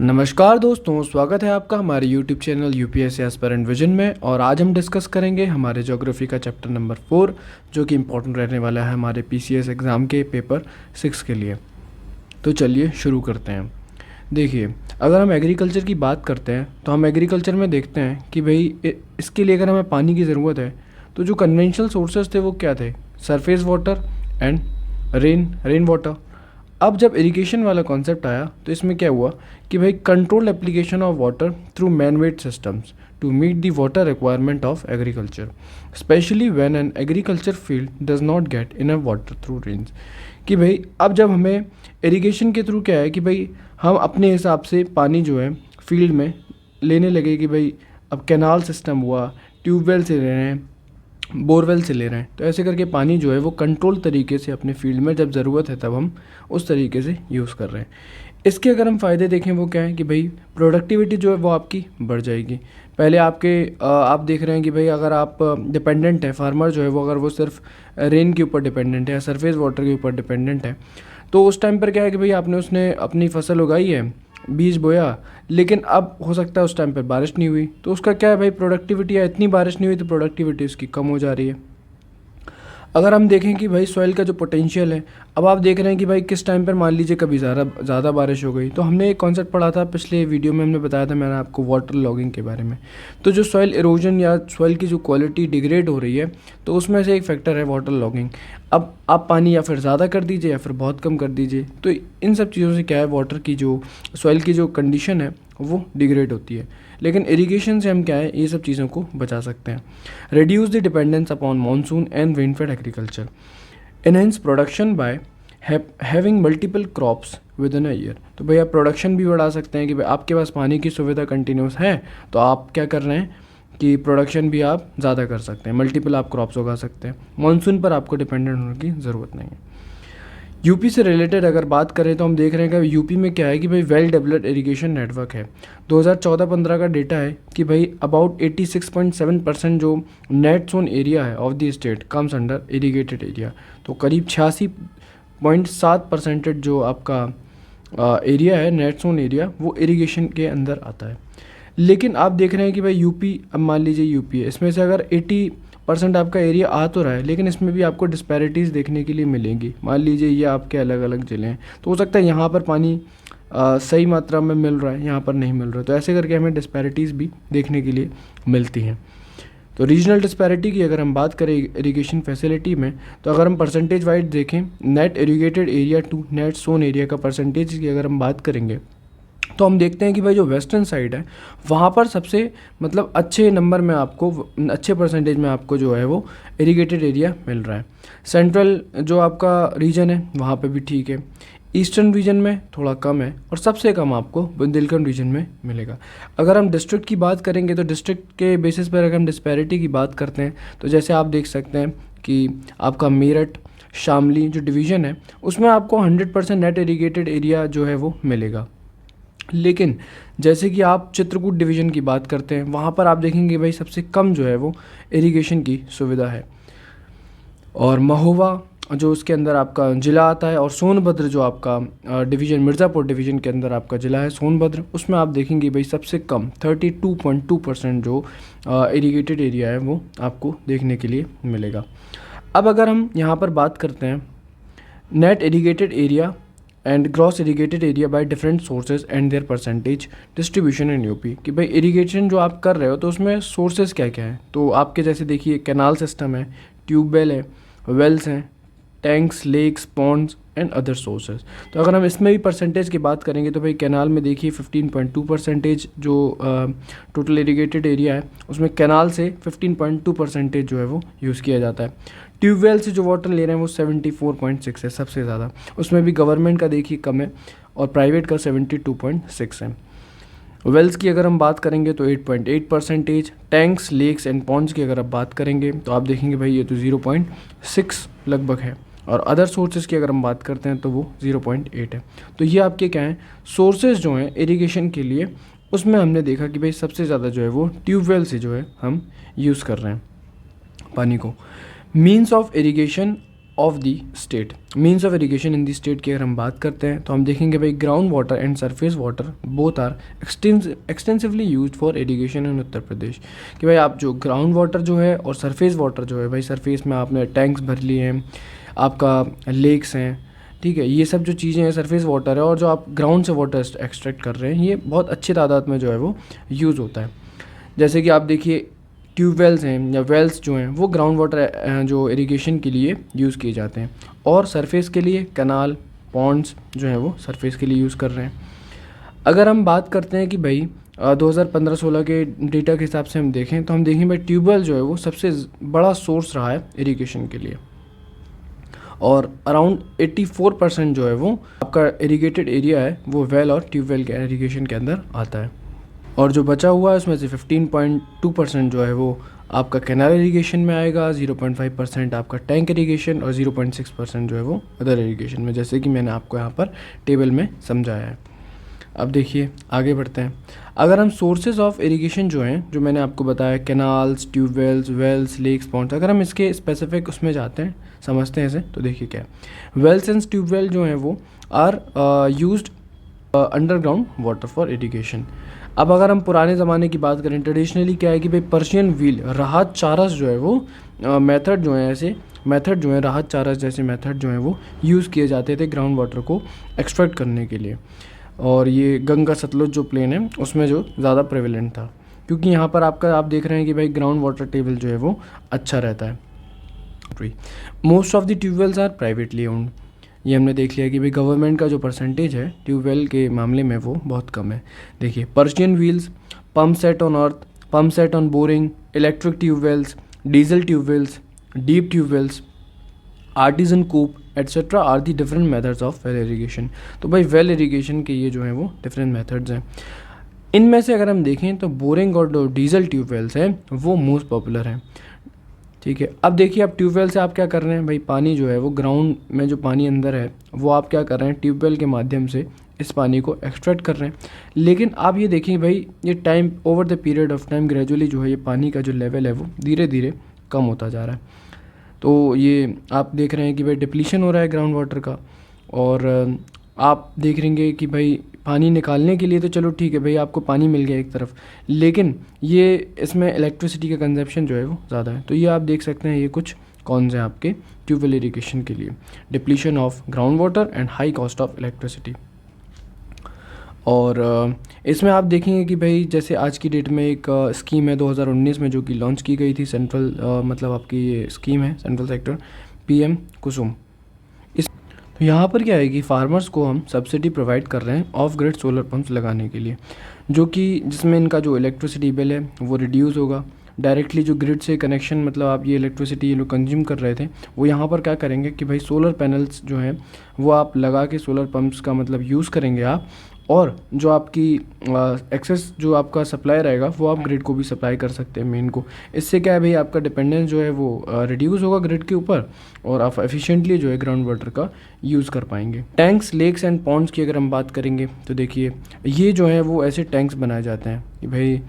नमस्कार दोस्तों, स्वागत है आपका हमारे YouTube channel UPSC aspirant vision में। और आज हम डिस्कस करेंगे हमारे ज्योग्राफी का चैप्टर नंबर 4 जो कि इम्पोर्टेंट रहने वाला है हमारे पीसीएस एग्ज़ाम के पेपर 6 के लिए। तो चलिए शुरू करते हैं। देखिए, अगर हम एग्रीकल्चर की बात करते हैं तो हम एग्रीकल्चर में देखते हैं कि भाई इसके लिए अगर हमें पानी की ज़रूरत है तो जो कन्वेंशनल सोर्सेज थे वो क्या थे? Surface water and rain water. अब जब इरिगेशन वाला कॉन्सेप्ट आया तो इसमें क्या हुआ कि भाई control application of water through man made systems to meet the water requirement of agriculture, specially when an agriculture field does not get enough water through rains. कि भाई अब जब हमें इरिगेशन के थ्रू क्या है कि भाई हम अपने हिसाब से पानी जो है फील्ड में लेने लगे कि भाई अब कैनाल सिस्टम हुआ, ट्यूबवेल से ले रहे हैं, बोरवेल से ले रहे हैं, तो ऐसे करके पानी जो है वो कंट्रोल तरीके से अपने फील्ड में जब ज़रूरत है तब हम उस तरीके से यूज़ कर रहे हैं। इसके अगर हम फ़ायदे देखें वो क्या है कि भाई प्रोडक्टिविटी जो है वो आपकी बढ़ जाएगी। पहले आप देख रहे हैं कि भाई अगर आप डिपेंडेंट है, फार्मर जो है वो अगर वो सिर्फ रेन के ऊपर डिपेंडेंट है या सरफेस वाटर के ऊपर डिपेंडेंट है, तो उस टाइम पर क्या है कि भाई उसने अपनी फसल उगाई है, बीज बोया, लेकिन अब हो सकता है उस टाइम पर बारिश नहीं हुई, तो उसका क्या है भाई प्रोडक्टिविटी, या इतनी बारिश नहीं हुई तो प्रोडक्टिविटी उसकी कम हो जा रही है। अगर हम देखें कि भाई सॉइल का जो पोटेंशियल है, अब आप देख रहे हैं कि भाई किस टाइम पर मान लीजिए कभी ज़्यादा बारिश हो गई, तो हमने एक कॉन्सेप्ट पढ़ा था पिछले वीडियो में, हमने बताया था मैंने आपको वाटर लॉगिंग के बारे में। तो जो सॉइल इरोजन या सॉइल की जो क्वालिटी डिग्रेड हो रही है तो उसमें से एक फैक्टर है वाटर लॉगिंग। अब आप पानी या फिर ज़्यादा कर दीजिए या फिर बहुत कम कर दीजिए, तो इन सब चीज़ों से क्या है वाटर की जो सॉइल की जो कंडीशन है वो डिग्रेड होती है। लेकिन इरिगेशन से हम क्या है ये सब चीज़ों को बचा सकते हैं। Reduce the dependence upon monsoon and rainfed agriculture, enhance production by having multiple crops with in a year. तो भैया प्रोडक्शन भी बढ़ा सकते हैं कि भाई आपके पास पानी की सुविधा कंटिन्यूस है तो आप क्या कर रहे हैं कि प्रोडक्शन भी आप ज़्यादा कर सकते हैं, मल्टीपल आप क्रॉप्स उगा सकते हैं, मानसून पर आपको डिपेंडेंट होने की ज़रूरत नहीं है। यूपी से रिलेटेड अगर बात करें तो हम देख रहे हैं कि यूपी में क्या है कि भाई वेल डेवलप्ड इरिगेशन नेटवर्क है। 2014-15 का डेटा है कि भाई अबाउट 86.7% जो नेट जोन एरिया है of the state comes under irrigated area. तो करीब 86.7% जो आपका एरिया है नेट जोन एरिया वो इरिगेशन के अंदर आता है। लेकिन आप देख रहे हैं कि भाई यूपी, अब मान लीजिए यूपी है, इसमें से अगर 80% आपका एरिया आ तो रहा है, लेकिन इसमें भी आपको डिस्पैरिटीज़ देखने के लिए मिलेंगी। मान लीजिए ये आपके अलग अलग ज़िले हैं, तो हो सकता है यहाँ पर पानी सही मात्रा में मिल रहा है, यहाँ पर नहीं मिल रहा है, तो ऐसे करके हमें डिस्पैरिटीज़ भी देखने के लिए मिलती हैं। तो रीजनल डिस्पैरिटी की अगर हम बात करें इरिगेशन फैसिलिटी में, तो अगर हम परसेंटेज वाइज देखें net irrigated area to net sown area का परसेंटेज की अगर हम बात करेंगे तो हम देखते हैं कि भाई जो वेस्टर्न साइड है वहाँ पर सबसे मतलब अच्छे नंबर में आपको, अच्छे परसेंटेज में आपको जो है वो इरीगेटेड एरिया मिल रहा है। सेंट्रल जो आपका रीजन है वहाँ पे भी ठीक है, ईस्टर्न रीजन में थोड़ा कम है और सबसे कम आपको बुंदेलखंड रीजन में मिलेगा। अगर हम डिस्ट्रिक्ट की बात करेंगे तो डिस्ट्रिक्ट के बेसिस पर अगर हम डिस्पैरिटी की बात करते हैं तो जैसे आप देख सकते हैं कि आपका मेरठ शामली जो डिवीज़न है उसमें आपको 100% नेट इरीगेटेड एरिया जो है वो मिलेगा। लेकिन जैसे कि आप चित्रकूट डिवीज़न की बात करते हैं वहाँ पर आप देखेंगे भाई सबसे कम जो है वो इरिगेशन की सुविधा है। और महोबा जो उसके अंदर आपका ज़िला आता है, और सोनभद्र जो आपका डिवीज़न मिर्ज़ापुर डिवीज़न के अंदर आपका ज़िला है सोनभद्र, उसमें आप देखेंगे भाई सबसे कम 32.2% जो इरीगेटेड एरिया है वो आपको देखने के लिए मिलेगा। अब अगर हम यहाँ पर बात करते हैं net irrigated area and gross irrigated area by different sources and their percentage distribution in UP, कि भाई इरीगेशन जो आप कर रहे हो तो उसमें सोर्सेज क्या क्या हैं। तो आपके जैसे देखिए कैनाल सिस्टम है, ट्यूबवेल है, वेल्स हैं, tanks, lakes, ponds and other sources. तो अगर हम इसमें भी परसेंटेज की बात करेंगे तो भाई कैनाल में देखिए 15.2% जो टोटल इरीगेटेड एरिया है उसमें कैनाल से 15.2% जो है वो यूज़ किया जाता है। ट्यूबवेल से जो वाटर ले रहे हैं वो 74.6 है सबसे ज़्यादा, उसमें भी गवर्नमेंट का देखिए कम है और प्राइवेट का 72.6 है। वेल्स की अगर हम बात करेंगे तो 8.8%, टैंक्स, लेक्स एंड पॉन्ड्स की अगर आप बात करेंगे तो आप देखेंगे भाई ये तो 0.6 लगभग है, और अदर सोर्सेज की अगर हम बात करते हैं तो वो 0.8 है। तो ये आपके क्या हैं सोर्सेज जो हैं इरिगेशन के लिए, उसमें हमने देखा कि भाई सबसे ज़्यादा जो है वो ट्यूबवेल से जो है हम यूज़ कर रहे हैं पानी को। Means of irrigation of the state, means of irrigation in the state की अगर हम बात करते हैं तो हम देखेंगे भाई ground water and surface water both are extensively used for irrigation in Uttar Pradesh. कि भाई आप जो ग्राउंड वाटर जो है और सरफेस वाटर जो है, भाई सरफेस में आपने टैंक्स भर लिए हैं, आपका लेक्स हैं, ठीक है, ये सब जो चीज़ें हैं सरफेस वाटर है, और जो आप ग्राउंड से वाटर एक्सट्रैक्ट कर रहे हैं ये बहुत अच्छी तादाद में जो है वो यूज़ होता है। जैसे कि आप देखिए ट्यूबवेल्स हैं या वेल्स जो हैं वो ग्राउंड वाटर जो इरिगेशन के लिए यूज़ किए जाते हैं, और सरफेस के लिए कैनाल पॉन्ड्स जो हैं वो सरफेस के लिए यूज़ कर रहे हैं। अगर हम बात करते हैं कि भाई 2015-16 के डेटा के हिसाब से हम देखें तो हम देखें भाई ट्यूबवेल जो है वो सबसे बड़ा सोर्स रहा है इरिगेशन के लिए, और अराउंड 84% जो है वो आपका इरिगेटेड एरिया है वो वेल और ट्यूबवेल के इरिगेशन के अंदर आता है, और जो बचा हुआ है उसमें से 15.2% जो है वो आपका कैनाल इरिगेशन में आएगा, 0.5% आपका टैंक इरिगेशन और 0.6% जो है वो अदर इरिगेशन में, जैसे कि मैंने आपको यहाँ पर टेबल में समझाया है। अब देखिए आगे बढ़ते हैं। अगर हम सोर्सेज ऑफ इरिगेशन जो हैं, जो मैंने आपको बताया canals, tubewells, wells, lakes, ponds, अगर हम इसके स्पेसिफिक उसमें जाते हैं, समझते हैं इसे, तो देखिए क्या है। वेल्स एंड ट्यूबवेल जो हैं वो are used underground water for irrigation. अब अगर हम पुराने ज़माने की बात करें, ट्रेडिशनली क्या है कि भाई पर्शियन व्हील, राहत चारस जो है वो मेथड जो है, ऐसे मेथड जो है राहत चारस जैसे मेथड जो है वो यूज़ किए जाते थे ग्राउंड वाटर को एक्सट्रैक्ट करने के लिए, और ये गंगा सतलुज जो प्लेन है उसमें जो ज़्यादा प्रेवलेंट था, क्योंकि यहाँ पर आपका आप देख रहे हैं कि भाई ग्राउंड वाटर टेबल जो है वो अच्छा रहता है। Most of the tubewells are privately owned, ये हमने देख लिया कि भाई गवर्नमेंट का जो परसेंटेज है ट्यूबवेल के मामले में वो बहुत कम है। देखिए Persian wheels, pump set on earth, pump set on boring, electric tubewells, diesel tubewells, deep tubewells, artesian कूप etcetera are the different methods of well irrigation. तो भाई वेल इरीगेशन के ये जो हैं वो डिफरेंट मेथड्स हैं। इनमें से अगर हम देखें तो बोरिंग और जो डीजल ट्यूबवेल्स हैं वो मोस्ट पॉपुलर हैं, ठीक है। अब देखिए आप ट्यूबवेल से आप क्या कर रहे हैं, भाई पानी जो है वो ग्राउंड में जो पानी अंदर है वो आप क्या कर रहे हैं, ट्यूबवेल के माध्यम से इस पानी को एक्सट्रैक्ट कर रहे हैं। लेकिन आप ये देखिए भाई ये time over the period of time gradually जो है ये पानी का जो लेवल है वो धीरे धीरे कम होता जा रहा है। तो ये आप देख रहे हैं कि भाई डिप्लीशन हो रहा है ग्राउंड वाटर का, और आप देख रहेंगे कि भाई पानी निकालने के लिए तो चलो ठीक है भाई आपको पानी मिल गया एक तरफ, लेकिन ये इसमें इलेक्ट्रिसिटी का कंजप्शन जो है वो ज़्यादा है। तो ये आप देख सकते हैं ये कुछ कौन से आपके ट्यूबवेल इरिगेशन के लिए, depletion of ground water and high cost of electricity. और इसमें आप देखेंगे कि भाई जैसे आज की डेट में एक स्कीम है 2019 में जो कि लॉन्च की गई थी, सेंट्रल मतलब आपकी ये स्कीम है सेंट्रल सेक्टर PM कुसुम। तो यहाँ पर क्या है कि फार्मर्स को हम सब्सिडी प्रोवाइड कर रहे हैं ऑफ ग्रिड सोलर पंप्स लगाने के लिए, जो कि जिसमें इनका जो इलेक्ट्रिसिटी बिल है वो रिड्यूस होगा। डायरेक्टली जो ग्रिड से कनेक्शन मतलब आप ये इलेक्ट्रिसिटी ये लोग कंज्यूम कर रहे थे वो यहाँ पर क्या करेंगे कि भाई सोलर पैनल्स जो हैं वो आप लगा के सोलर पंप्स का मतलब यूज़ करेंगे आप, और जो आपकी एक्सेस जो आपका सप्लाई रहेगा वो आप ग्रिड को भी सप्लाई कर सकते हैं मेन को। इससे क्या है भाई आपका डिपेंडेंस जो है वो रिड्यूस होगा ग्रिड के ऊपर, और आप एफिशिएंटली जो है ग्राउंड वाटर का यूज़ कर पाएंगे। टैंक्स, लेक्स एंड पॉन्ड्स की अगर हम बात करेंगे तो देखिए ये जो है वो ऐसे टैंक्स बनाए जाते हैं कि भाई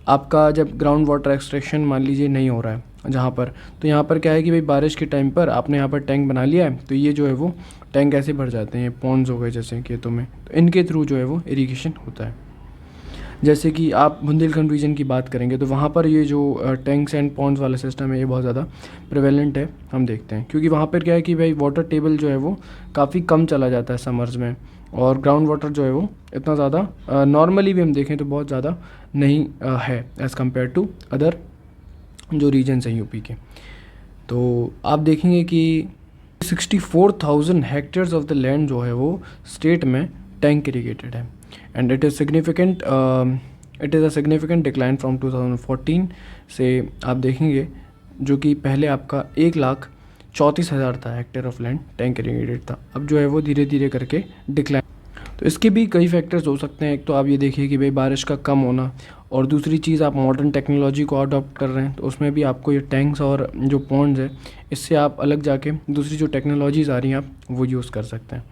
आपका जब ग्राउंड वाटर एक्सट्रैक्शन मान लीजिए नहीं हो रहा है जहाँ पर, तो यहाँ पर क्या है कि भाई बारिश के टाइम पर आपने यहाँ पर टैंक बना लिया है, तो ये जो है वो टैंक ऐसे भर जाते हैं, पॉन्ड्स हो गए जैसे खेतों में, तो इनके थ्रू जो है वो इरीगेशन होता है। जैसे कि आप बुंदेलखंड रीजन की बात करेंगे तो वहाँ पर ये जो टैंक्स एंड पॉन्ड्स वाला सिस्टम है ये बहुत ज़्यादा प्रिवेलेंट है, हम देखते हैं, क्योंकि वहाँ पर क्या है कि भाई वाटर टेबल जो है वो काफ़ी कम चला जाता है समर्स में, और ग्राउंड वाटर जो है वो इतना ज़्यादा नॉर्मली भी हम देखें तो बहुत ज़्यादा नहीं है एज़ कम्पेयर टू अदर जो रीजन्स हैं यूपी के। तो आप देखेंगे कि 64,000 हेक्टेयर्स ऑफ द लैंड जो है वो स्टेट में टैंक इरीगेटेड है, and it is a significant decline from 2014 से आप देखेंगे, जो कि पहले आपका 1,34,000 था hectare of land tank irrigated था, अब जो है वो धीरे धीरे करके डिक्लाइन। तो इसके भी कई फैक्टर्स हो सकते हैं। एक तो आप ये देखिए कि भाई बारिश का कम होना, और दूसरी चीज़ आप मॉडर्न टेक्नोलॉजी को अडॉप्ट कर रहे हैं, तो उसमें भी आपको ये टैंक्स और जो पॉन्ड्स है इससे आप अलग जाके दूसरी जो टेक्नोलॉजीज़ आ रही हैं आप वो यूज़ कर सकते हैं।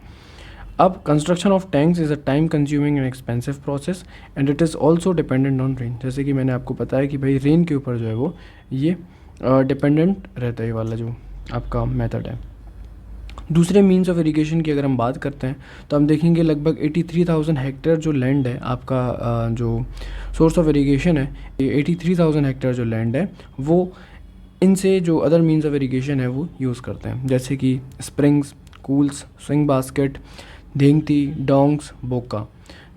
अब construction of tanks is a time consuming and expensive process and it is also dependent on rain. जैसे कि मैंने आपको बताया कि भाई रेन के ऊपर जो है वो ये डिपेंडेंट रहता है, ये वाला जो आपका मेथड है। दूसरे मीन्स ऑफ इरिगेशन की अगर हम बात करते हैं तो हम देखेंगे लगभग 83,000 हेक्टेयर जो लैंड है आपका जो सोर्स ऑफ इरिगेशन है, ये 83,000 हेक्टेयर जो लैंड है वो इनसे जो अदर मीन्स ऑफ इरिगेशन है वो यूज़ करते हैं, जैसे कि स्प्रिंग्स, कूल्स, स्विंग बास्केट, धेंगती, डोंग्स, बोका।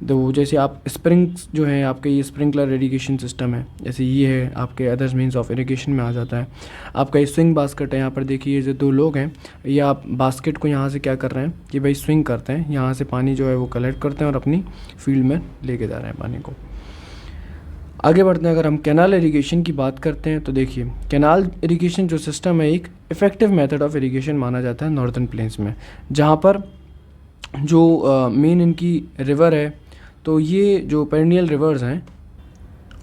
तो जैसे आप स्प्रिंग्स जो है आपके ये स्प्रिंकलर इरिगेशन सिस्टम है, जैसे ये है आपके अदर्स मीन्स ऑफ इरिगेशन में आ जाता है। आपका ये स्विंग बास्केट है, यहाँ पर देखिए ये जो दो लोग हैं ये आप बास्केट को यहाँ से क्या कर रहे हैं कि भाई स्विंग करते हैं, यहाँ से पानी जो है वो कलेक्ट करते हैं और अपनी फील्ड में लेके जा रहे हैं पानी को। आगे बढ़ते हैं, अगर हम कैनाल इरिगेशन की बात करते हैं तो देखिए कैनाल इरिगेशन जो सिस्टम है एक इफ़ेक्टिव मेथड ऑफ इरिगेशन माना जाता है नॉर्दर्न प्लेन्स में, जहाँ पर जो मेन इनकी रिवर है, तो ये जो पेरिनियल रिवर्स हैं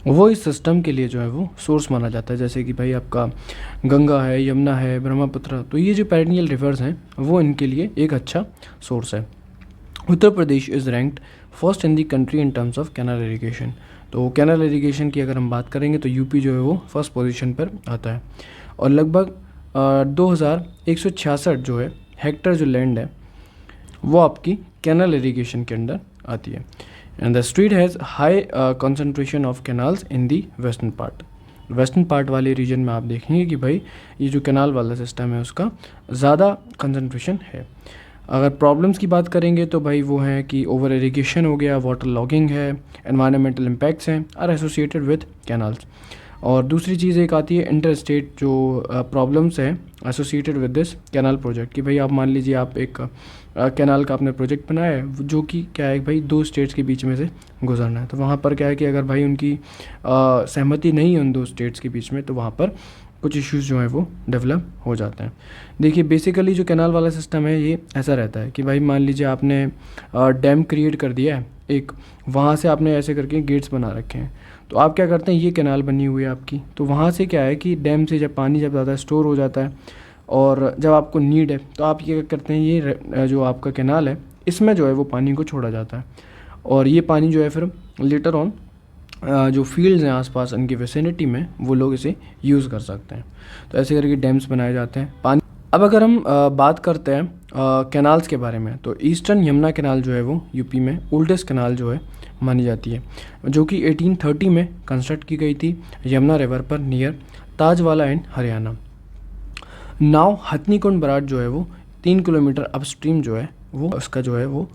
वो इस सिस्टम के लिए जो है वो सोर्स माना जाता है, जैसे कि भाई आपका गंगा है, यमुना है, ब्रह्मपुत्र, तो ये जो पेरिनियल रिवर्स हैं वो इनके लिए एक अच्छा सोर्स है। Uttar Pradesh is ranked first in the country in terms of canal irrigation. तो कैनाल इरिगेशन की अगर हम बात करेंगे तो यूपी जो है वो फर्स्ट पोजीशन पर आता है और लगभग 2166 जो है हेक्टर जो लैंड है वो आपकी कैनाल इरिगेशन के अंडर आती है। And the state has high concentration of canals in the western part वाले रीजन में आप देखेंगे कि भाई ये जो कैनाल वाला सिस्टम है उसका ज़्यादा कंसंट्रेशन है। अगर प्रॉब्लम्स की बात करेंगे तो भाई वो हैं कि ओवर इरिगेशन हो गया, वाटर लॉगिंग है, एनवायरमेंटल इम्पैक्ट्स हैं आर एसोसिएटेड विद कैनाल्स। और दूसरी चीज़ एक आती है इंटर स्टेट जो प्रॉब्लम्स हैं associated with this canal project, कि भाई आप मान लीजिए आप एक कैनाल का आपने प्रोजेक्ट बनाया है जो कि क्या है भाई दो स्टेट्स के बीच में से गुजरना है, तो वहाँ पर क्या है कि अगर भाई उनकी सहमति नहीं है उन दो स्टेट्स के बीच में तो वहाँ पर कुछ इश्यूज़ जो हैं वो डेवलप हो जाते हैं। देखिए बेसिकली जो कैनाल वाला सिस्टम है ये ऐसा रहता है कि भाई मान लीजिए आपने डैम क्रिएट कर दिया है एक, वहाँ से आपने ऐसे करके गेट्स बना रखे हैं, तो आप क्या करते हैं ये कैनाल बनी हुई है आपकी, तो वहाँ से क्या है कि डैम से जब पानी जब ज़्यादा स्टोर हो जाता है और जब आपको नीड है तो आप ये करते हैं ये जो आपका कैनाल है इसमें जो है वो पानी को छोड़ा जाता है और ये पानी जो है फिर लेटर ऑन जो फील्ड्स हैं आसपास उनकी विसिनिटी में वो लोग इसे यूज़ कर सकते हैं। तो ऐसे करके डैम्स बनाए जाते हैं पानी। अब अगर हम बात करते हैं कैनाल्स के बारे में तो ईस्टर्न यमुना कैनाल जो है वो यूपी में ओल्डेस्ट कैनाल जो है मानी जाती है, जो कि 1830 में कंस्ट्रक्ट की गई थी यमुना रिवर पर नियर ताजवाला एंड हरियाणा। नाव हथनीकुंड बराड़ जो है वो 3 किलोमीटर अपस्ट्रीम जो है वो उसका जो है वो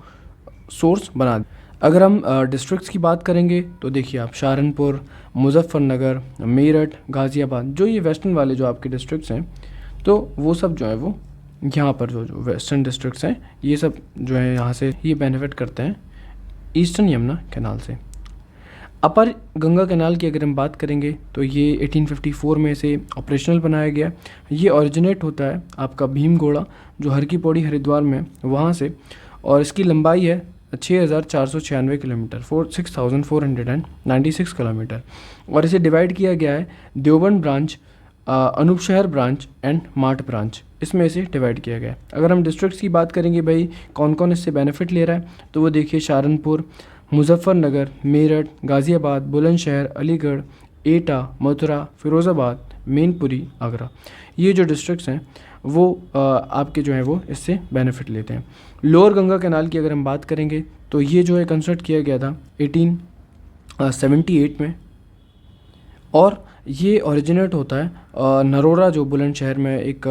सोर्स बना। अगर हम डिस्ट्रिक्ट्स की बात करेंगे तो देखिए आप सहारनपुर, मुजफ्फरनगर, मेरठ, गाज़ियाबाद, जो ये वेस्टर्न वाले जो आपके डिस्ट्रिक्ट्स हैं तो वो सब जो है वो यहाँ पर जो वेस्टर्न डिस्ट्रिक्ट्स हैं ये सब जो है यहाँ से ये बेनिफिट करते हैं ईस्टर्न यमुना कैनाल से। अपर गंगा कैनाल की अगर हम बात करेंगे तो ये 1854 में से ऑपरेशनल बनाया गया। ये ओरिजिनेट होता है आपका भीमगोड़ा जो हर की पौड़ी हरिद्वार में वहाँ से, और इसकी लंबाई है 6,496 किलोमीटर 6,496 किलोमीटर, और इसे डिवाइड किया गया है Deoband branch, Anupshahr branch and माठ ब्रांच, इसमें इसे डिवाइड किया गया है। अगर हम डिस्ट्रिक्ट्स की बात करेंगे भाई कौन कौन इससे बेनिफिट ले रहा है तो वो देखिए सहारनपुर, मुजफ्फरनगर, मेरठ, गाज़ियाबाद, बुलंदशहर, अलीगढ़, एटा, मथुरा, फिरोज़ाबाद, मैनपुरी, आगरा, ये जो डिस्ट्रिक्ट्स हैं वो आपके जो हैं वो इससे बेनिफिट लेते हैं। लोअर गंगा कैनाल की अगर हम बात करेंगे तो ये जो है कंस्ट्रक्ट किया गया था 1878 में, और ये ओरिजिनेट होता है नरोरा जो बुलंदशहर में एक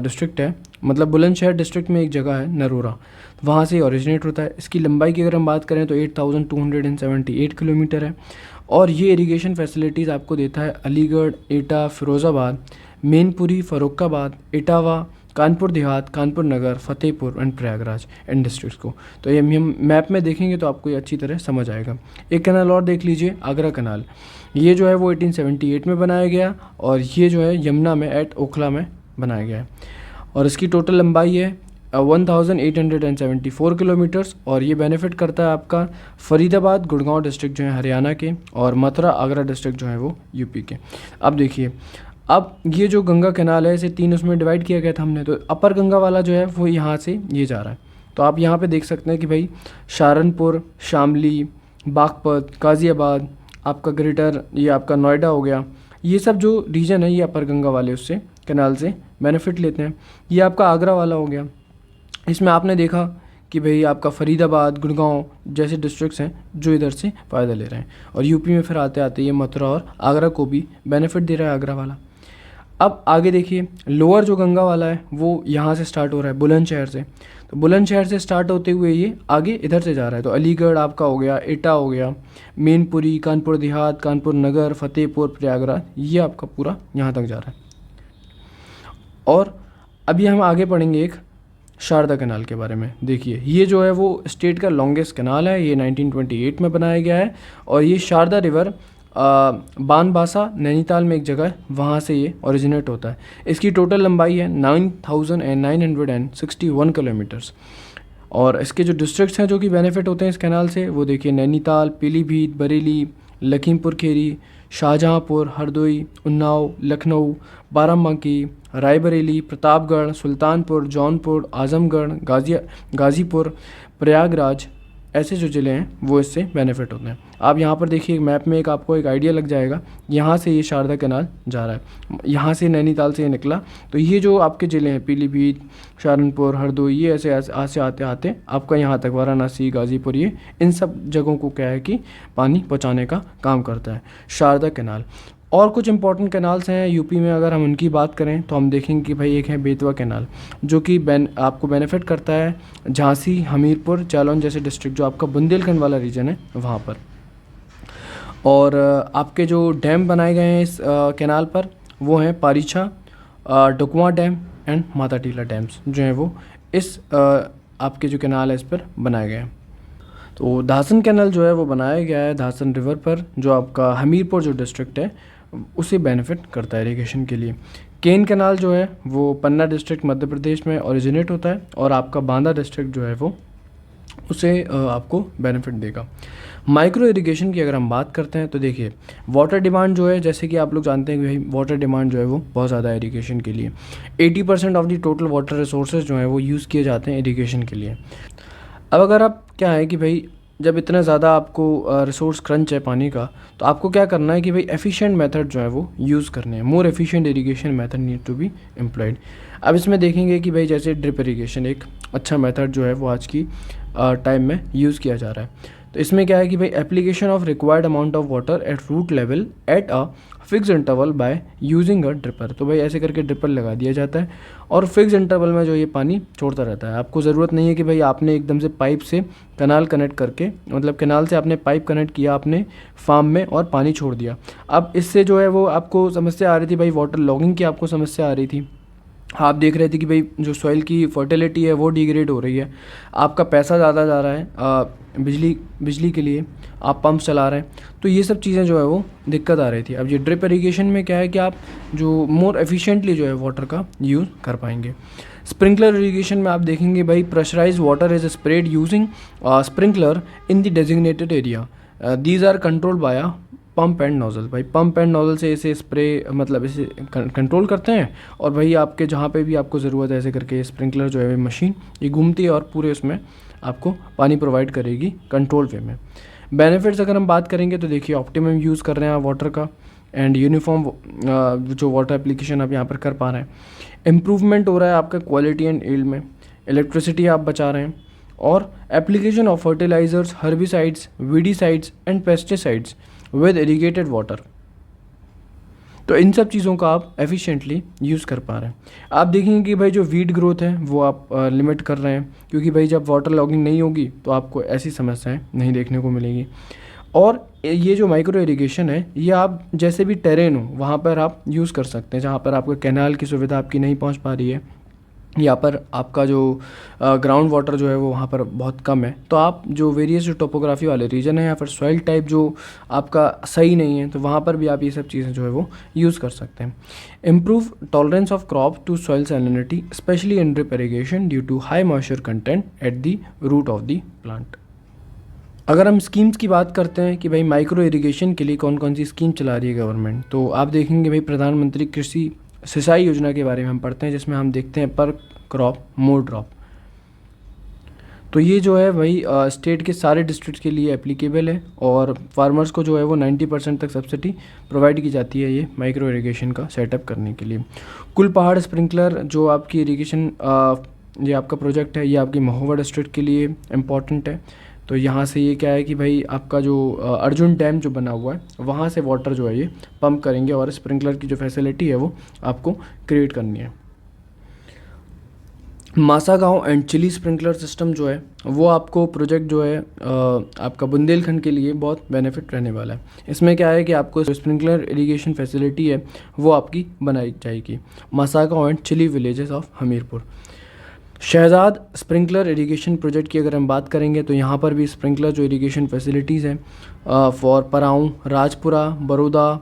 डिस्ट्रिक्ट है, मतलब बुलंदशहर डिस्ट्रिक्ट में एक जगह है नरोरा, वहाँ से ओरिजिनेट होता है। इसकी लंबाई की अगर हम बात करें तो 8,278 किलोमीटर है, और ये इरिगेशन फैसिलिटीज़ आपको देता है अलीगढ़, एटा, Firozabad, Mainpuri, फ़र्रुखाबाद, Etawah, Kanpur Dehat, Kanpur Nagar, Fatehpur and Prayagraj and districts को। तो ये हम मैप में देखेंगे तो आपको ये अच्छी तरह समझ आएगा। एक कैनाल और देख लीजिए, आगरा कैनाल, ये जो है वो 1878 में बनाया गया, और ये जो है यमुना में एट ओखला में बनाया गया है, और इसकी टोटल लंबाई है 1874 किलोमीटर्स, और ये बेनिफिट करता है आपका फरीदाबाद, गुड़गांव डिस्ट्रिक्ट जो है हरियाणा के, और मथुरा, आगरा डिस्ट्रिक्ट जो है वो यूपी के। अब देखिए, अब ये जो गंगा कैनाल है इसे 3 उसमें डिवाइड किया गया था हमने, तो अपर गंगा वाला जो है वो यहाँ से ये जा रहा है। तो आप यहाँ पे देख सकते हैं कि भाई सहारनपुर, शामली, बागपत, गाज़ियाबाद, आपका ग्रेटर, ये आपका नोएडा हो गया, ये सब जो रीजन है ये अपर गंगा वाले उससे कैनाल से बेनिफिट लेते हैं। ये आपका आगरा वाला हो गया, इसमें आपने देखा कि भाई आपका फरीदाबाद, गुड़गांव जैसे डिस्ट्रिक्ट्स हैं जो इधर से फ़ायदा ले रहे हैं, और यूपी में फिर आते आते ये मथुरा और आगरा को भी बेनिफिट दे रहा है, आगरा वाला। अब आगे देखिए, लोअर जो गंगा वाला है वो यहाँ से स्टार्ट हो रहा है, बुलंदशहर से। तो बुलंदशहर से स्टार्ट होते हुए ये आगे इधर से जा रहा है, तो अलीगढ़ आपका हो गया, एटा हो गया, मैनपुरी, कानपुर देहात, कानपुर नगर, फतेहपुर, प्रयागराज, ये आपका पूरा यहाँ तक जा रहा है। और अभी हम आगे पढ़ेंगे एक शारदा कैनाल के बारे में। देखिए, ये जो है वो स्टेट का लॉन्गेस्ट कैनाल है, ये 1928 में बनाया गया है, और ये शारदा रिवर बानबासा नैनीताल में एक जगह है, वहाँ से ये ओरिजिनेट होता है। इसकी टोटल लंबाई है 9,961 किलोमीटर्स। और इसके जो डिस्ट्रिक्ट्स हैं जो कि बेनिफिट होते हैं इस कैनाल से, वो देखिए नैनीताल, पीलीभीत, बरेली, लखीमपुर खीरी, शाहजहाँपुर, हरदोई, उन्नाव, लखनऊ, बाराबंकी, रायबरेली, प्रतापगढ़, सुल्तानपुर, जौनपुर, आजमगढ़, गाज़ीपुर, प्रयागराज, ऐसे जो ज़िले हैं वो इससे बेनिफिट होते हैं। आप यहाँ पर देखिए मैप में एक आपको एक आइडिया लग जाएगा, यहाँ से ये शारदा कैनाल जा रहा है, यहाँ से नैनीताल से ये निकला। तो ये जो आपके ज़िले हैं पीलीभीत, सहारनपुर, हरदोई, ये ऐसे ऐसे आते आते आपका यहाँ तक वाराणसी, गाज़ीपुर, ये इन सब जगहों को क्या है कि पानी पहुँचाने का काम करता है शारदा कैनाल। और कुछ इंपॉर्टेंट कैनाल्स हैं यूपी में, अगर हम उनकी बात करें तो हम देखेंगे कि भाई एक है बेतवा कैनाल, जो कि आपको बेनिफिट करता है झांसी, हमीरपुर, जालौन जैसे डिस्ट्रिक्ट, जो आपका बुंदेलखंड वाला रीजन है वहाँ पर। और आपके जो डैम बनाए गए हैं इस कैनाल पर, वो हैं Parichha, Dukwa dam and Mata Tila dams, जो हैं वो इस आपके जो कैनाल है इस पर बनाए गए हैं। तो धासन कैनाल जो है वो बनाया गया है धासन रिवर पर, जो आपका हमीरपुर जो डिस्ट्रिक्ट है उसे बेनिफिट करता है इरिगेशन के लिए। केन कैनाल जो है वो पन्ना डिस्ट्रिक्ट मध्य प्रदेश में ओरिजिनेट होता है, और आपका बांदा डिस्ट्रिक्ट जो है वो उसे आपको बेनिफिट देगा। माइक्रो इरिगेशन की अगर हम बात करते हैं तो देखिए, वाटर डिमांड जो है, जैसे कि आप लोग जानते हैं कि भाई वाटर डिमांड जो है वो बहुत ज़्यादा है इरिगेशन के लिए। 80% of the total water resources जो है वो यूज़ किए जाते हैं इरिगेशन के लिए। अब अगर आप क्या है कि भाई जब इतना ज़्यादा आपको रिसोर्स क्रंच है पानी का, तो आपको क्या करना है कि भाई एफिशिएंट मेथड जो है वो यूज़ करने हैं। More efficient irrigation method need to be employed. अब इसमें देखेंगे कि भाई जैसे ड्रिप इरिगेशन एक अच्छा मेथड जो है वो आज की टाइम में यूज़ किया जा रहा है। तो इसमें क्या है कि भाई application of required amount of water at root level at a fix interval by using a dripper. तो भाई ऐसे करके ड्रिपर लगा दिया जाता है, और फिक्स इंटरवल में जो ये पानी छोड़ता रहता है। आपको ज़रूरत नहीं है कि भाई आपने एकदम से पाइप से कैनाल कनेक्ट करके, मतलब कैनाल से आपने पाइप कनेक्ट किया आपने फार्म में और पानी छोड़ दिया। अब इससे जो है वो आपको समस्या आ रही थी भाई, वाटर लॉगिंग की आपको समस्या आ रही थी। आप देख रहे थे कि भाई जो सॉइल की फर्टिलिटी है वो डिग्रेड हो रही है, आपका पैसा ज़्यादा जा रहा है बिजली के लिए, आप पंप चला रहे हैं, तो ये सब चीज़ें जो है वो दिक्कत आ रही थी। अब ये ड्रिप इरिगेशन में क्या है कि आप जो मोर एफिशिएंटली जो है वाटर का यूज़ कर पाएंगे। स्प्रिंकलर इरिगेशन में आप देखेंगे भाई, pressurise water is spread using sprinkler in the designated area, these are control by pump and nozzle. भाई पंप एंड नोज़ल से इसे स्प्रे मतलब इसे कंट्रोल करते हैं, और भाई आपके जहाँ पे भी आपको ज़रूरत है ऐसे करके स्प्रिंकलर जो है मशीन ये घूमती है और पूरे उसमें आपको पानी प्रोवाइड करेगी कंट्रोल वे में। बेनिफिट्स अगर हम बात करेंगे तो देखिए, ऑप्टिमम यूज़ कर रहे हैं आप वाटर का, एंड यूनिफॉर्म जो वाटर एप्लीकेशन आप यहाँ पर कर पा रहे हैं। इम्प्रूवमेंट हो रहा है आपका क्वालिटी एंड यील्ड में, इलेक्ट्रिसिटी आप बचा रहे हैं, और application of fertilisers, herbicides, weedicides and pesticides with irrigated water. तो इन सब चीज़ों का आप एफिशिएंटली यूज़ कर पा रहे हैं। आप देखेंगे कि भाई जो वीड ग्रोथ है वो आप लिमिट कर रहे हैं, क्योंकि भाई जब वाटर लॉगिंग नहीं होगी तो आपको ऐसी समस्याएं नहीं देखने को मिलेंगी। और ये जो माइक्रो इरिगेशन है ये आप जैसे भी टेरेन हो वहाँ पर आप यूज़ कर सकते हैं, जहाँ पर आपको कैनाल की सुविधा आपकी नहीं पहुँच पा रही है, यहाँ पर आपका जो ग्राउंड वाटर जो है वो वहाँ पर बहुत कम है, तो आप जो वेरियस जो टोपोग्राफी वाले रीजन है या फिर सॉइल टाइप जो आपका सही नहीं है, तो वहाँ पर भी आप ये सब चीज़ें जो है वो यूज़ कर सकते हैं। Improve tolerance of crop to soil salinity specially in drip irrigation due to high moisture content at the root of the plant. अगर हम स्कीम्स की बात करते हैं कि भाई माइक्रो इरिगेशन के लिए कौन कौन सी स्कीम चला रही है गवर्नमेंट, तो आप देखेंगे भाई प्रधानमंत्री कृषि सिंचाई योजना के बारे में हम पढ़ते हैं, जिसमें हम देखते हैं पर क्रॉप मोर ड्रॉप। तो ये जो है वही स्टेट के सारे डिस्ट्रिक्ट के लिए एप्लीकेबल है, और फार्मर्स को जो है वो 90% तक सब्सिडी प्रोवाइड की जाती है ये माइक्रो इरिगेशन का सेटअप करने के लिए। कुल पहाड़ स्प्रिंकलर जो आपकी इरिगेशन ये आपका प्रोजेक्ट है, ये आपकी महोबा डिस्ट्रिक्ट के लिए इम्पॉर्टेंट है। तो यहाँ से ये क्या है कि भाई आपका जो अर्जुन डैम जो बना हुआ है वहाँ से वाटर जो है ये पंप करेंगे और स्प्रिंकलर की जो फैसिलिटी है वो आपको क्रिएट करनी है। मासागांव एंड चिली स्प्रिंकलर सिस्टम जो है वो आपको प्रोजेक्ट जो है आपका बुंदेलखंड के लिए बहुत बेनिफिट रहने वाला है। इसमें क्या है कि आपको स्प्रिंकलर इरिगेशन फैसिलिटी है वो आपकी बनाई जाएगी। Masagaon and Chili villages of Hamirpur. Shahzad sprinkler irrigation project की अगर हम बात करेंगे तो यहाँ पर भी स्प्रिंकलर जो इरिगेशन फैसिलिटीज़ हैं फॉर पराऊँ, राजपुरा, बड़ौदा,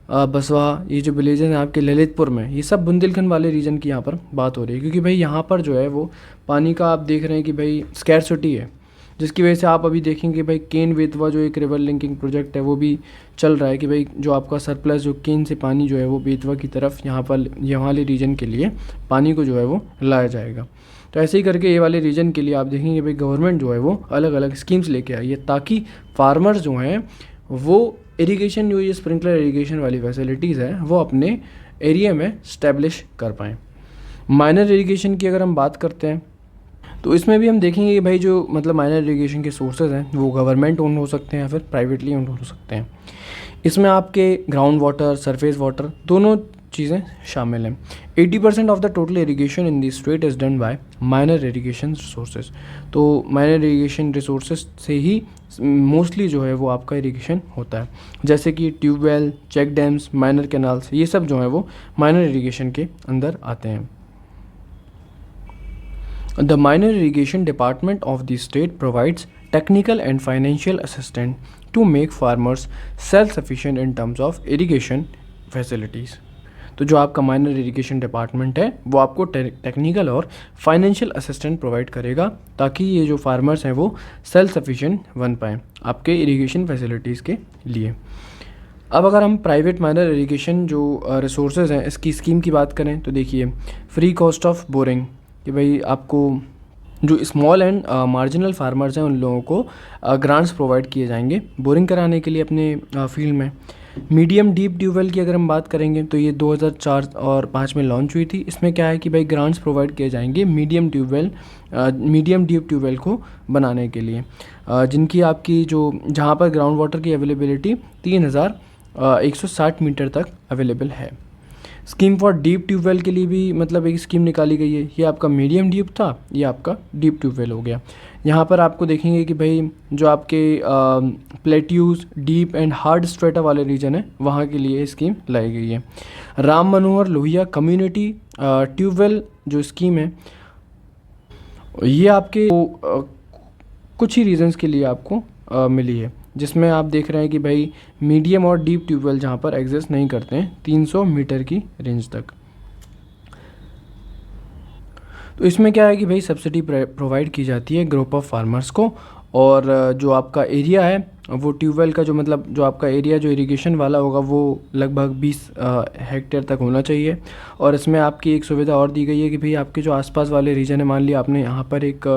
बसवा, ये जो विलेजेस हैं आपके ललितपुर में, ये सब बुंदेलखंड वाले रीजन की यहाँ पर बात हो रही है। क्योंकि भाई यहाँ पर जो है वो पानी का आप देख रहे हैं कि भाई स्कैरसिटी है, जिसकी वजह से आप अभी देखेंगे भाई केन बेतवा जो एक रिवर लिंकिंग प्रोजेक्ट है वो भी चल रहा है कि भाई जो आपका सरप्लस जो केन से पानी जो है वो बेतवा की तरफ यहाँ वाले रीजन के लिए पानी को जो है वो लाया जाएगा। तो ऐसे ही करके ये वाले रीजन के लिए आप देखेंगे भाई गवर्नमेंट जो है वो अलग अलग स्कीम्स लेके आई है ताकि फार्मर्स जो हैं वो इरिगेशन जो ये स्प्रिंकलर इरिगेशन वाली फैसिलिटीज़ है वो अपने एरिया में स्टैब्लिश कर पाएँ। माइनर इरिगेशन की अगर हम बात करते हैं तो इसमें भी हम देखेंगे कि भाई जो मतलब माइनर इरिगेशन के सोर्सेज हैं वो गवर्नमेंट ओन हो सकते हैं या फिर प्राइवेटली ओन हो सकते हैं। इसमें आपके ग्राउंड वाटर, सरफेस वाटर दोनों चीज़ें शामिल हैं। 80% of the total irrigation in the state is done by minor irrigation resources. तो माइनर इरिगेशन रिसोर्सेज से ही मोस्टली जो है वो आपका इरिगेशन होता है, जैसे कि tubewell, check dams, minor canals, ये सब जो है वो माइनर इरिगेशन के अंदर आते हैं। The minor irrigation department of the state provides technical and financial assistance to make farmers self-sufficient in terms of irrigation facilities। तो जो आपका माइनर इरिगेशन डिपार्टमेंट है वो आपको टेक्निकल और फाइनेंशियल असिस्टेंट प्रोवाइड करेगा ताकि ये जो फार्मर्स हैं वो सेल्फ सफिशिएंट बन पाएँ आपके इरिगेशन फैसिलिटीज़ के लिए। अब अगर हम प्राइवेट माइनर इरिगेशन जो रिसोर्सेज हैं इसकी स्कीम की बात करें तो देखिए, फ्री कॉस्ट ऑफ बोरिंग, कि भाई आपको जो स्मॉल एंड मार्जिनल फार्मर्स हैं उन लोगों को ग्रांट्स प्रोवाइड किए जाएंगे बोरिंग कराने के लिए अपने फील्ड में। मीडियम डीप ट्यूबवेल की अगर हम बात करेंगे तो ये 2004 और 5 में लॉन्च हुई थी। इसमें क्या है कि भाई ग्रांट्स प्रोवाइड किए जाएंगे मीडियम डीप ट्यूबवेल को बनाने के लिए, जिनकी आपकी जो जहाँ पर ग्राउंड वाटर की अवेलेबिलिटी 3160 मीटर तक अवेलेबल है। स्कीम फॉर डीप ट्यूबवेल के लिए भी मतलब एक स्कीम निकाली गई है। ये आपका मीडियम डीप था, ये आपका डीप ट्यूबवेल हो गया। यहाँ पर आपको देखेंगे कि भाई जो आपके plateaus, deep and hard strata वाले रीजन है वहाँ के लिए स्कीम लाई गई है। राम मनोहर लोहिया कम्युनिटी ट्यूबवेल जो स्कीम है ये आपके कुछ ही रीजन्स के लिए आपको मिली है, जिसमें आप देख रहे हैं कि भाई मीडियम और डीप ट्यूबवेल जहाँ पर एग्जिस्ट नहीं करते हैं 300 मीटर की रेंज तक। तो इसमें क्या है कि भाई सब्सिडी प्रोवाइड की जाती है ग्रुप ऑफ फार्मर्स को, और जो आपका एरिया है वो ट्यूबवेल का जो मतलब जो आपका एरिया जो इरिगेशन वाला होगा वो लगभग 20 हेक्टेयर तक होना चाहिए। और इसमें आपकी एक सुविधा और दी गई है कि भाई आपके जो आसपास वाले रीजन है, मान लिया आपने यहाँ पर एक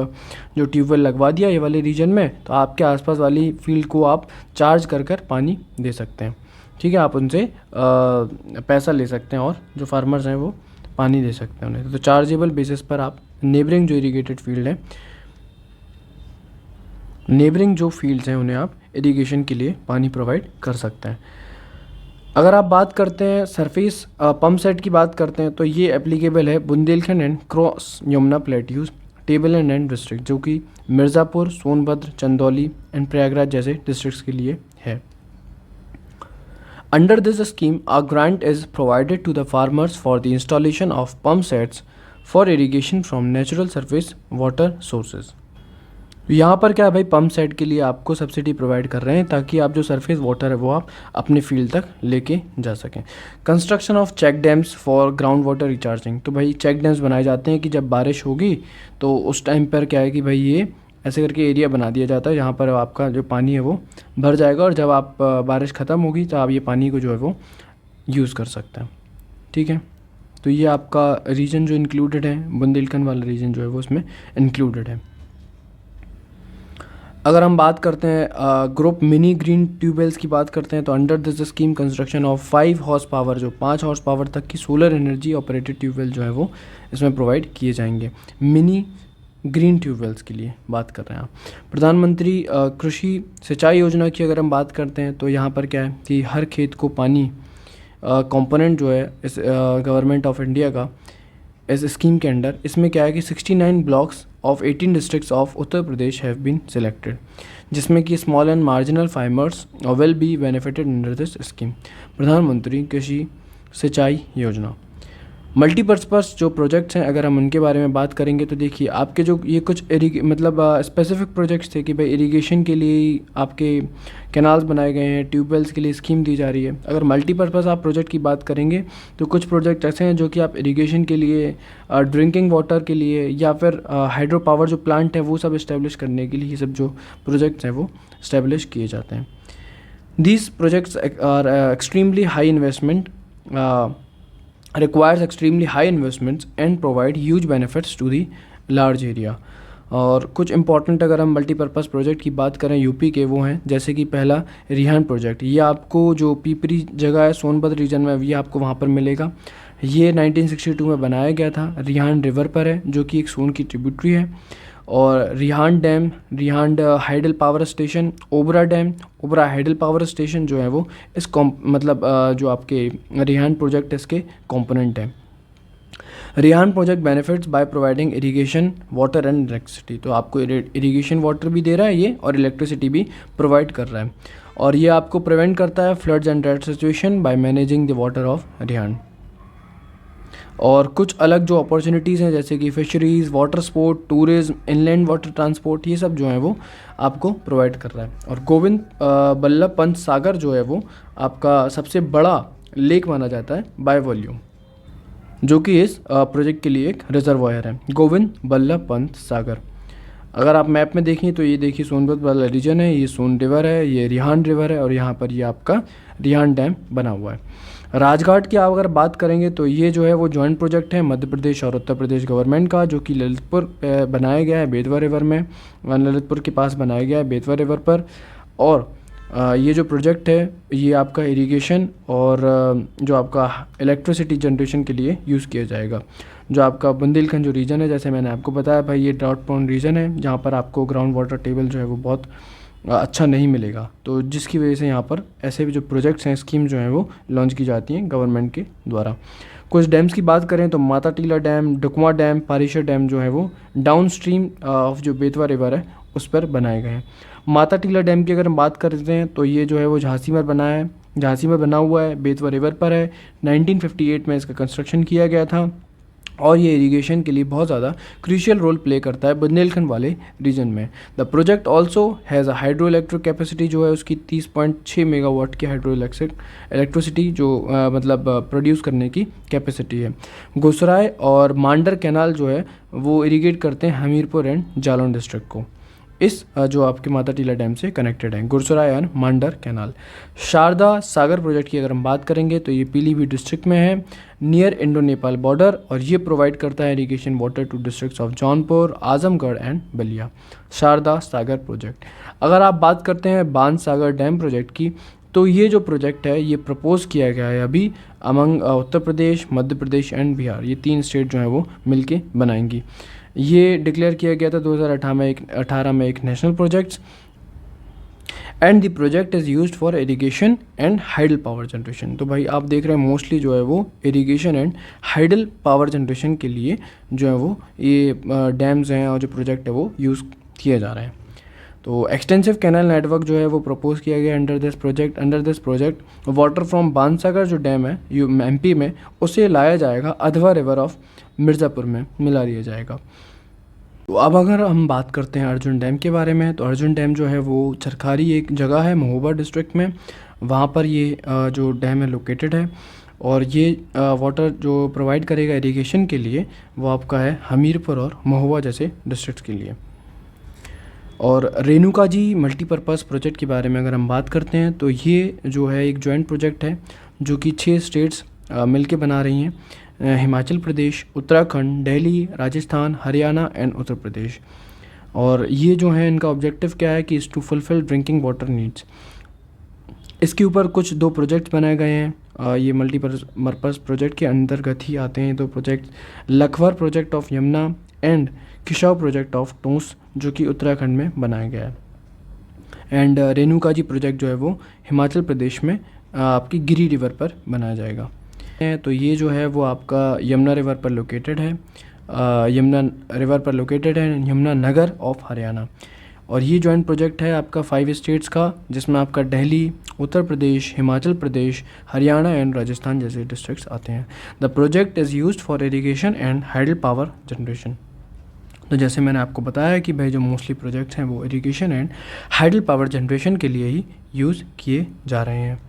जो ट्यूबवेल लगवा दिया ये वाले रीजन में, तो आपके आसपास वाली फील्ड को आप चार्ज कर पानी दे सकते हैं। ठीक है, आप उनसे पैसा ले सकते हैं और जो फार्मर्स हैं वो पानी दे सकते हैं उन्हें। तो चार्जेबल बेसिस पर आप नेबरिंग जो इरीगेटेड फील्ड है, नेबरिंग जो फील्ड्स हैं उन्हें आप इरिगेशन के लिए पानी प्रोवाइड कर सकते हैं। अगर आप बात करते हैं सरफेस पंप सेट की बात करते हैं तो ये एप्लीकेबल है Bundelkhand and cross Yamuna plateaus table and district, जो कि मिर्ज़ापुर, सोनभद्र, चंदौली एंड प्रयागराज जैसे डिस्ट्रिक्ट्स के लिए है। Under this scheme, a grant is provided to the farmers for the installation of pump sets for irrigation from natural surface water sources। यहाँ पर क्या है भाई, पंप सेट के लिए आपको सब्सिडी प्रोवाइड कर रहे हैं ताकि आप जो सरफेस वाटर है वो आप अपने फील्ड तक लेके जा सकें। Construction of check dams for ground water recharging, तो भाई चेक डैम्स बनाए जाते हैं कि जब बारिश होगी तो उस टाइम पर क्या है कि भाई ये ऐसे करके एरिया बना दिया जाता है जहाँ पर आपका जो पानी है वो भर जाएगा, और जब आप बारिश ख़त्म होगी तो आप ये पानी को जो है वो यूज़ कर सकते हैं। ठीक है, तो ये आपका रीजन जो इंक्लूडेड है, बुंदेलखंड वाला रीजन जो है वो उसमें इंक्लूडेड है। अगर हम बात करते हैं ग्रुप मिनी ग्रीन ट्यूबवेल्स की बात करते हैं, तो under this scheme construction of 5 horse power, जो 5 हॉर्स पावर तक की सोलर एनर्जी ऑपरेटेड ट्यूबवेल जो है वो इसमें प्रोवाइड किए जाएंगे। मिनी ग्रीन ट्यूबवेल्स के लिए बात कर रहे हैं आप। प्रधानमंत्री कृषि सिंचाई योजना की अगर हम बात करते हैं, तो यहाँ पर क्या है कि हर खेत को पानी कंपोनेंट जो है इस गवर्नमेंट ऑफ इंडिया का इस स्कीम के अंडर, इसमें क्या है कि 69 blocks of 18 districts of Uttar Pradesh have been selected, जिसमें कि small and marginal farmers will be benefited under this scheme. Pradhan Mantri Krishi सिंचाई योजना मल्टीपर्पज़ जो प्रोजेक्ट्स हैं, अगर हम उनके बारे में बात करेंगे, तो देखिए आपके जो ये कुछ मतलब स्पेसिफिक प्रोजेक्ट्स थे कि भाई इरिगेशन के लिए आपके कैनाल्स बनाए गए हैं, ट्यूबवेल्स के लिए स्कीम दी जा रही है। अगर मल्टीपर्पज़ आप प्रोजेक्ट की बात करेंगे, तो कुछ प्रोजेक्ट ऐसे हैं जो कि आप इरिगेशन के लिए, ड्रिंकिंग वाटर के लिए, या फिर हाइड्रो पावर जो प्लांट है वो सब इस्टेब्लिश करने के लिए ये सब जो प्रोजेक्ट्स हैं वो इस्टेब्लिश किए जाते हैं। These projects are extremely high investment, requires extremely high investments and provide huge benefits to the large area। और कुछ इंपॉर्टेंट अगर हम मल्टीपर्पज़ प्रोजेक्ट की बात करें यूपी के, वो हैं जैसे कि पहला रिहान प्रोजेक्ट। ये आपको जो पीपरी जगह है सोनभद्र रीजन में, ये आपको वहाँ पर मिलेगा। ये 1962 में बनाया गया था, रिहान रिवर पर है जो कि एक सोन की ट्रिब्यूटरी है। और Rihan dam, Rihan hydel power station, Obra dam, Obra hydel power station जो है वो इस जो आपके रिहान प्रोजेक्ट इसके कंपोनेंट हैं। Rihan project benefits by providing irrigation water and electricity, तो आपको इरिगेशन वाटर भी दे रहा है ये और इलेक्ट्रिसिटी भी प्रोवाइड कर रहा है। और ये आपको प्रिवेंट करता है floods and drought situation bye managing the water of Rihan. और कुछ अलग जो अपॉर्चुनिटीज़ हैं जैसे कि fisheries, water sport, tourism, inland water transport, ये सब जो है वो आपको प्रोवाइड कर रहा है। और गोविंद बल्लभ पंत सागर जो है वो आपका सबसे बड़ा लेक माना जाता है बाय वॉल्यूम, जो कि इस प्रोजेक्ट के लिए एक रिजर्वायर है, गोविंद बल्लभ पंत सागर। अगर आप मैप में देखें तो ये देखिए सोनभद्र वाला रीजन है, ये सोन रिवर है, ये रिहान रिवर है, और यहाँ पर ये आपका रिहान डैम बना हुआ है। राजघाट की आप अगर बात करेंगे तो ये जो है वो जॉइंट प्रोजेक्ट है मध्य प्रदेश और उत्तर प्रदेश गवर्नमेंट का, जो कि ललितपुर बनाया गया है बेतवा रिवर में, ललितपुर के पास बनाया गया है बेतवा रिवर पर। और ये जो प्रोजेक्ट है ये आपका इरिगेशन और जो आपका इलेक्ट्रिसिटी जनरेशन के लिए यूज़ किया जाएगा। जो आपका बुंदेलखंड जो रीजन है, जैसे मैंने आपको बताया भाई, ये ड्राउट प्रोन रीजन है जहाँ पर आपको ग्राउंड वाटर टेबल जो है वो बहुत अच्छा नहीं मिलेगा, तो जिसकी वजह से यहाँ पर ऐसे भी जो प्रोजेक्ट्स हैं, स्कीम जो हैं वो लॉन्च की जाती हैं गवर्नमेंट के द्वारा। कुछ डैम्स की बात करें तो Mata Tila dam, डुकमा dam, पारीशर dam जो है वो डाउन स्ट्रीम ऑफ जो बेतवा रिवर है उस पर बनाए गए हैं। माता टीला डैम की अगर हम बात करते हैं तो ये जो है वो झांसी में बना है, झांसी में बना हुआ है, बेतवा रिवर पर है। 1958 में इसका कंस्ट्रक्शन किया गया था और ये इरिगेशन के लिए बहुत ज़्यादा क्रूशियल रोल प्ले करता है बुंदेलखंड वाले रीजन में। The project also has a hydro electric capacity जो है उसकी 30.6 मेगावाट की हाइड्रो इलेक्ट्रिसिटी जो प्रोड्यूस करने की कैपेसिटी है। गुसराय और मांडर कैनाल जो है वो इरिगेट करते हैं हमीरपुर एंड जालौन डिस्ट्रिक्ट को, इस जो आपके माता टीला डैम से कनेक्टेड है, Gursarai and Mandar canal. Sharda Sagar project की अगर हम बात करेंगे तो ये पीलीभीत डिस्ट्रिक्ट में है, नियर इंडो नेपाल बॉर्डर, और ये प्रोवाइड करता है irrigation water to districts of Jaunpur, Azamgarh and Ballia. Sharda Sagar project. अगर आप बात करते हैं बांध सागर डैम प्रोजेक्ट की, तो ये जो प्रोजेक्ट है ये प्रपोज किया गया है अभी अमंग उत्तर प्रदेश, मध्य प्रदेश एंड बिहार, ये 3 स्टेट जो हैं वो मिलके बनाएंगी। ये डिक्लेयर किया गया था 2018 में एक national projects, and the project is used for irrigation and hydel power generation. तो भाई आप देख रहे हैं मोस्टली जो है वो irrigation and hydel power generation के लिए जो है वो ये डैम्स हैं और जो प्रोजेक्ट है वो यूज़ किए जा रहे हैं। तो एक्सटेंसिव कैनाल नेटवर्क जो है वो प्रपोज किया गया under this project water from Bandhsagar जो डैम है एमपी में, उसे लाया जाएगा अधवा रिवर ऑफ मिर्ज़ापुर में मिला दिया जाएगा। तो अब अगर हम बात करते हैं अर्जुन डैम के बारे में, तो अर्जुन डैम जो है वो चरखारी एक जगह है महोबा डिस्ट्रिक्ट में, वहाँ पर ये जो डैम है लोकेटेड है, और ये वाटर जो प्रोवाइड करेगा इरिगेशन के लिए वो आपका है हमीरपुर और महोबा जैसे डिस्ट्रिक्ट्स के लिए। और रेणुका जी मल्टीपर्पज़ प्रोजेक्ट के बारे में अगर हम बात करते हैं तो ये जो है एक जॉइंट प्रोजेक्ट है जो कि 6 स्टेट्स मिलके बना रही हैं, हिमाचल प्रदेश, उत्तराखंड, दिल्ली, राजस्थान, हरियाणा एंड उत्तर प्रदेश। और ये जो है इनका ऑब्जेक्टिव क्या है कि is to fulfil drinking water needs. इसके ऊपर कुछ 2 प्रोजेक्ट बनाए गए हैं। ये मल्टीपर्पज़ प्रोजेक्ट के अंतर्गत ही आते हैं 2 project, Lakhwar project of Yamuna and Kishau project of Tons, जो कि उत्तराखंड में बनाया गया है। एंड रेणुका जी प्रोजेक्ट जो है वो हिमाचल प्रदेश में आपकी गिरी रिवर पर बनाया जाएगा। तो ये जो है वो आपका यमुना रिवर पर लोकेटेड है, यमुना नगर ऑफ हरियाणा। और ये जॉइंट प्रोजेक्ट है आपका 5 स्टेट्स का, जिसमें आपका दिल्ली, उत्तर प्रदेश, हिमाचल प्रदेश, हरियाणा एंड राजस्थान जैसे डिस्ट्रिक्ट्स आते हैं। The project is used for irrigation and hydel power generation. तो जैसे मैंने आपको बताया कि भाई जो मोस्टली प्रोजेक्ट्स हैं वो irrigation and hydel power generation के लिए ही यूज़ किए जा रहे हैं।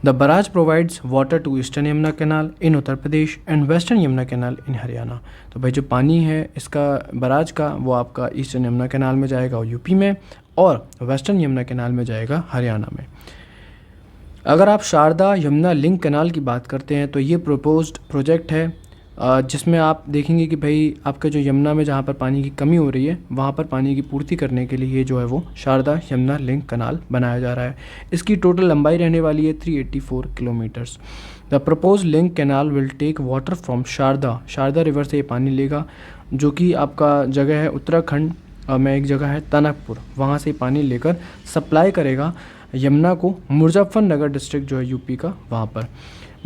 The barrage provides water to eastern Yamuna canal in Uttar Pradesh and western Yamuna canal in Haryana. तो भाई जो पानी है इसका बराज का वो आपका ईस्टर्न यमुना कैनाल में जाएगा और यूपी में, और वेस्टर्न यमुना कैनाल में जाएगा हरियाणा में। अगर आप शारदा यमुना लिंक कैनाल की बात करते हैं तो ये प्रपोज्ड प्रोजेक्ट है, जिसमें आप देखेंगे कि भाई आपका जो यमुना में जहाँ पर पानी की कमी हो रही है वहाँ पर पानी की पूर्ति करने के लिए ये जो है वो शारदा यमुना लिंक कैनाल बनाया जा रहा है। इसकी टोटल लंबाई रहने वाली है 384 kilometres. The propose link canal will take water from Sharda river से ये पानी लेगा, जो कि आपका जगह है उत्तराखंड में एक जगह है तनकपुर, वहाँ से पानी लेकर सप्लाई करेगा यमुना को मुजफ्फरनगर डिस्ट्रिक्ट जो है यूपी का, वहाँ पर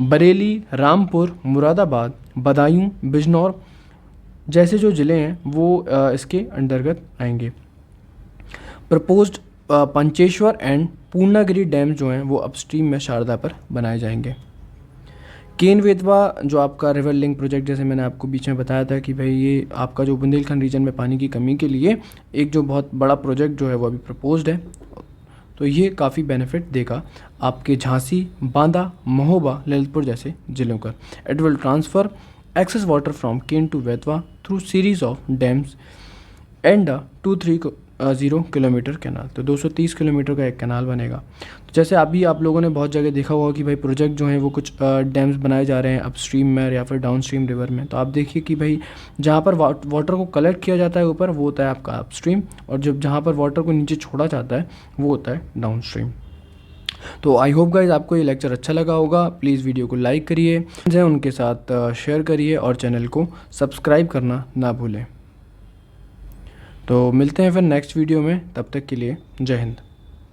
बरेली, रामपुर, मुरादाबाद, बदायूं, बिजनौर जैसे जो ज़िले हैं वो इसके अंतर्गत आएंगे। Proposed Pancheshwar and Purnagiri dam जो हैं वो अपस्ट्रीम में शारदा पर बनाए जाएंगे। केन वेतवा जो आपका रिवर लिंक प्रोजेक्ट, जैसे मैंने आपको बीच में बताया था कि भाई ये आपका जो बुंदेलखंड रीजन में पानी की कमी के लिए एक जो बहुत बड़ा प्रोजेक्ट जो है वो अभी प्रपोज्ड है। तो ये काफ़ी बेनिफिट देगा आपके झांसी, बांदा, महोबा, ललितपुर जैसे ज़िलों का। It will transfer excess water from Ken to Betwa through series of dams and 230 kilometre canal. तो 230 किलोमीटर का एक कैनाल बनेगा। तो जैसे अभी आप लोगों ने बहुत जगह देखा होगा कि भाई प्रोजेक्ट जो हैं वो कुछ डैम्स बनाए जा रहे हैं अपस्ट्रीम में या फिर डाउनस्ट्रीम रिवर में। तो आप देखिए कि भाई जहाँ पर वाटर को कलेक्ट किया जाता है ऊपर वो होता है आपका अपस्ट्रीम, और जहाँ पर वाटर को नीचे छोड़ा जाता है वो होता है डाउनस्ट्रीम। तो आई होप गाइज आपको ये लेक्चर अच्छा लगा होगा। प्लीज़ वीडियो को लाइक करिए, उनके साथ शेयर करिए और चैनल को सब्सक्राइब करना ना भूलें। तो मिलते हैं फिर नेक्स्ट वीडियो में, तब तक के लिए जय हिंद।